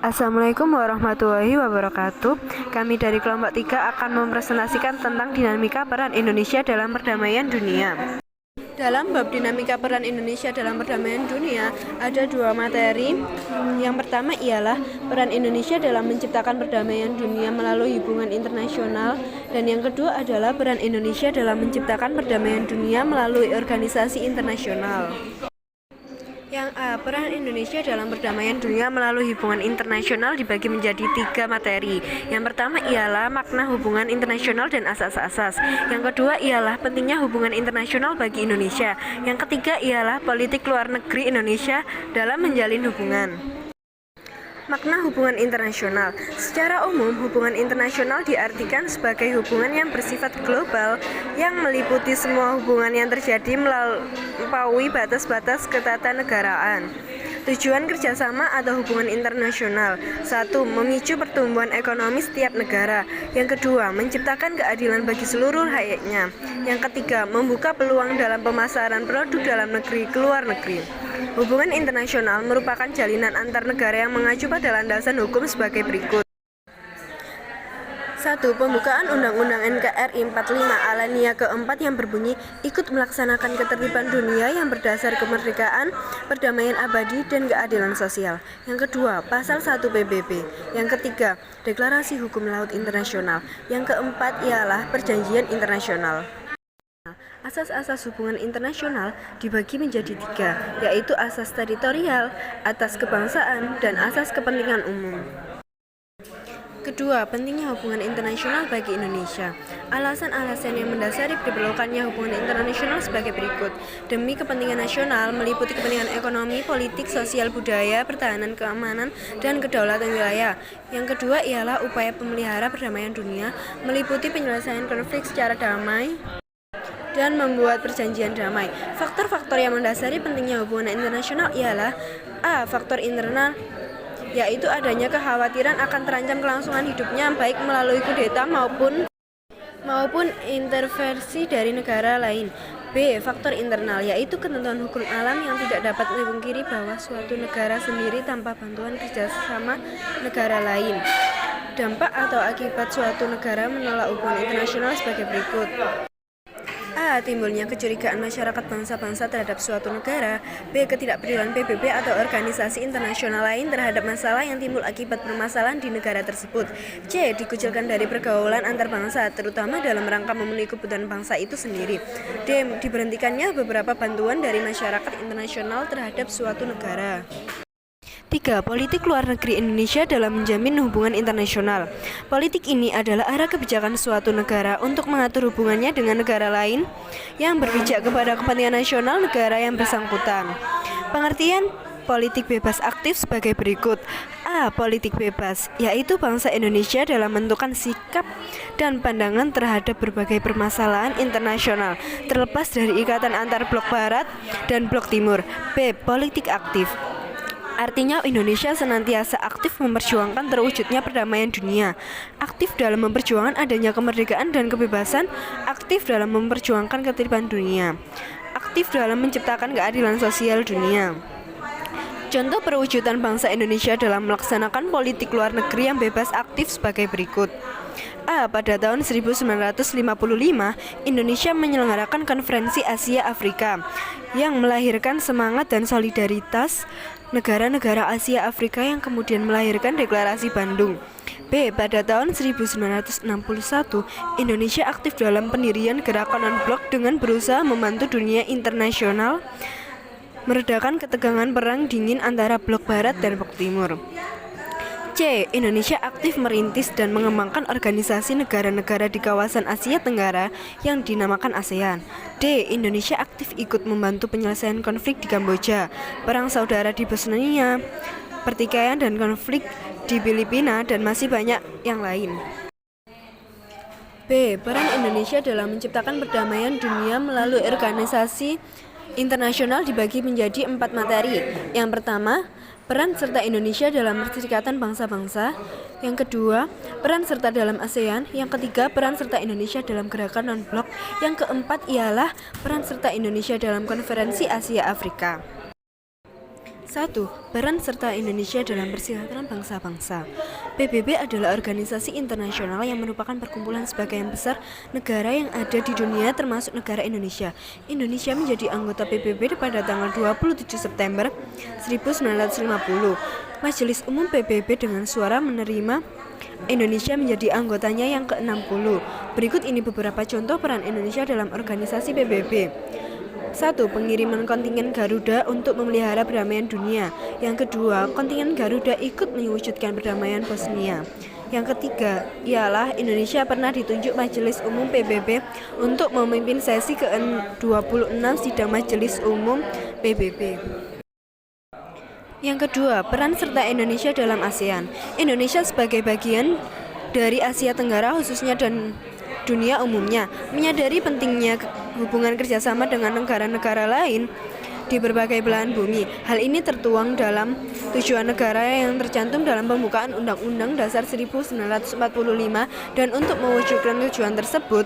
Assalamualaikum warahmatullahi wabarakatuh. Kami dari kelompok 3 akan mempresentasikan tentang dinamika peran Indonesia dalam perdamaian dunia. Dalam bab dinamika peran Indonesia dalam perdamaian dunia, ada dua materi. Yang pertama ialah peran Indonesia dalam menciptakan perdamaian dunia melalui hubungan internasional, dan yang kedua adalah peran Indonesia dalam menciptakan perdamaian dunia melalui organisasi internasional. Yang A, peran Indonesia dalam perdamaian dunia melalui hubungan internasional dibagi menjadi 3 materi. Yang pertama ialah makna hubungan internasional dan asas-asas. Yang kedua ialah pentingnya hubungan internasional bagi Indonesia. Yang ketiga ialah politik luar negeri Indonesia dalam menjalin hubungan. Makna hubungan internasional. Secara umum, hubungan internasional diartikan sebagai hubungan yang bersifat global yang meliputi semua hubungan yang terjadi melampaui batas-batas ketatanegaraan. Tujuan kerjasama atau hubungan internasional: 1. Memicu pertumbuhan ekonomi setiap negara. Yang kedua, menciptakan keadilan bagi seluruh rakyatnya. Yang ketiga, membuka peluang dalam pemasaran produk dalam negeri ke luar negeri. Hubungan internasional merupakan jalinan antar negara yang mengacu pada landasan hukum sebagai berikut. 1. Pembukaan Undang-Undang NKRI 45 Alania keempat yang berbunyi ikut melaksanakan ketertiban dunia yang berdasar kemerdekaan, perdamaian abadi, dan keadilan sosial. Yang kedua, Pasal 1 PBB. Yang ketiga, Deklarasi Hukum Laut Internasional. Yang keempat ialah Perjanjian Internasional. Asas-asas hubungan internasional dibagi menjadi 3, yaitu asas teritorial, asas kebangsaan, dan asas kepentingan umum. Kedua, pentingnya hubungan internasional bagi Indonesia. Alasan-alasan yang mendasari diperlukannya hubungan internasional sebagai berikut. Demi kepentingan nasional, meliputi kepentingan ekonomi, politik, sosial, budaya, pertahanan, keamanan, dan kedaulatan wilayah. Yang kedua ialah upaya pemelihara perdamaian dunia, meliputi penyelesaian konflik secara damai dan membuat perjanjian damai. Faktor-faktor yang mendasari pentingnya hubungan internasional ialah A. Faktor internal, yaitu adanya kekhawatiran akan terancam kelangsungan hidupnya baik melalui kudeta maupun intervensi dari negara lain. B. Faktor internal, yaitu ketentuan hukum alam yang tidak dapat dipungkiri bahwa suatu negara sendiri tanpa bantuan kerjasama negara lain. Dampak atau akibat suatu negara menolak hubungan internasional sebagai berikut. A. Timbulnya kecurigaan masyarakat bangsa-bangsa terhadap suatu negara. B. Ketidakpedulian PBB atau organisasi internasional lain terhadap masalah yang timbul akibat permasalahan di negara tersebut. C. Dikucilkan dari pergaulan antar bangsa, terutama dalam rangka memenuhi kebutuhan bangsa itu sendiri. D. Diberhentikannya beberapa bantuan dari masyarakat internasional terhadap suatu negara. 3. Politik luar negeri Indonesia dalam menjamin hubungan internasional. Politik ini adalah arah kebijakan suatu negara untuk mengatur hubungannya dengan negara lain yang berpijak kepada kepentingan nasional negara yang bersangkutan. Pengertian politik bebas aktif sebagai berikut. A. Politik bebas, yaitu bangsa Indonesia dalam menentukan sikap dan pandangan terhadap berbagai permasalahan internasional, terlepas dari ikatan antar blok barat dan blok timur. B. Politik aktif, artinya Indonesia senantiasa aktif memperjuangkan terwujudnya perdamaian dunia, aktif dalam memperjuangkan adanya kemerdekaan dan kebebasan, aktif dalam memperjuangkan ketertiban dunia, aktif dalam menciptakan keadilan sosial dunia. Contoh perwujudan bangsa Indonesia dalam melaksanakan politik luar negeri yang bebas aktif sebagai berikut. A. Pada tahun 1955, Indonesia menyelenggarakan Konferensi Asia Afrika yang melahirkan semangat dan solidaritas negara-negara Asia Afrika yang kemudian melahirkan Deklarasi Bandung. B. Pada tahun 1961, Indonesia aktif dalam pendirian gerakan non-blok dengan berusaha membantu dunia internasional meredakan ketegangan perang dingin antara blok barat dan blok timur. C. Indonesia aktif merintis dan mengembangkan organisasi negara-negara di kawasan Asia Tenggara yang dinamakan ASEAN. D. Indonesia aktif ikut membantu penyelesaian konflik di Kamboja, perang saudara di Bosnia, pertikaian dan konflik di Filipina, dan masih banyak yang lain. B. Peran Indonesia dalam menciptakan perdamaian dunia melalui organisasi internasional dibagi menjadi 4 materi. Yang pertama, peran serta Indonesia dalam Perserikatan Bangsa-Bangsa. Yang kedua, peran serta dalam ASEAN. Yang ketiga, peran serta Indonesia dalam gerakan non-blok. Yang keempat ialah peran serta Indonesia dalam Konferensi Asia Afrika. 1. Peran serta Indonesia dalam persatuan bangsa-bangsa. PBB adalah organisasi internasional yang merupakan perkumpulan sebagian besar negara yang ada di dunia termasuk negara Indonesia. Indonesia menjadi anggota PBB pada tanggal 27 September 1950. Majelis Umum PBB dengan suara menerima Indonesia menjadi anggotanya yang ke-60. Berikut ini beberapa contoh peran Indonesia dalam organisasi PBB. 1. Pengiriman kontingen Garuda untuk memelihara perdamaian dunia. Yang kedua, kontingen Garuda ikut mewujudkan perdamaian Bosnia. Yang ketiga, ialah Indonesia pernah ditunjuk Majelis Umum PBB untuk memimpin sesi ke-26 sidang Majelis Umum PBB. Yang kedua, peran serta Indonesia dalam ASEAN. Indonesia sebagai bagian dari Asia Tenggara khususnya dan dunia umumnya menyadari pentingnya hubungan kerjasama dengan negara-negara lain di berbagai belahan bumi. Hal ini tertuang dalam tujuan negara yang tercantum dalam pembukaan Undang-Undang Dasar 1945 dan untuk mewujudkan tujuan tersebut,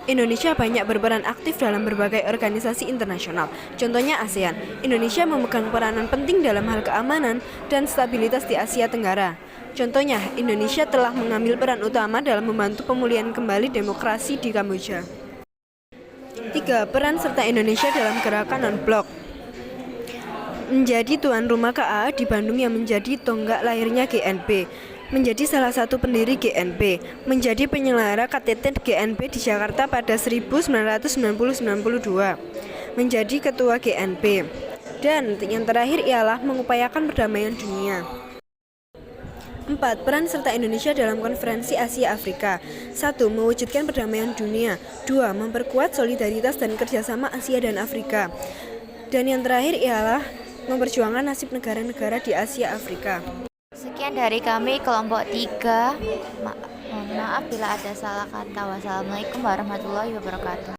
Indonesia banyak berperan aktif dalam berbagai organisasi internasional. Contohnya ASEAN. Indonesia memegang peranan penting dalam hal keamanan dan stabilitas di Asia Tenggara. Contohnya, Indonesia telah mengambil peran utama dalam membantu pemulihan kembali demokrasi di Kamboja. 3. Peran serta Indonesia dalam gerakan non-blok. Menjadi tuan rumah KAA di Bandung yang menjadi tonggak lahirnya GNP. Menjadi salah satu pendiri GNP. Menjadi penyelenggara KTT GNP di Jakarta pada 1990-92. Menjadi ketua GNP. Dan yang terakhir ialah mengupayakan perdamaian dunia. 4. Peran serta Indonesia dalam Konferensi Asia Afrika. 1. Mewujudkan perdamaian dunia. 2. Memperkuat solidaritas dan kerjasama Asia dan Afrika. Dan yang terakhir ialah memperjuangkan nasib negara-negara di Asia Afrika. Sekian dari kami kelompok 3. Mohon maaf bila ada salah kata. Wassalamualaikum warahmatullahi wabarakatuh.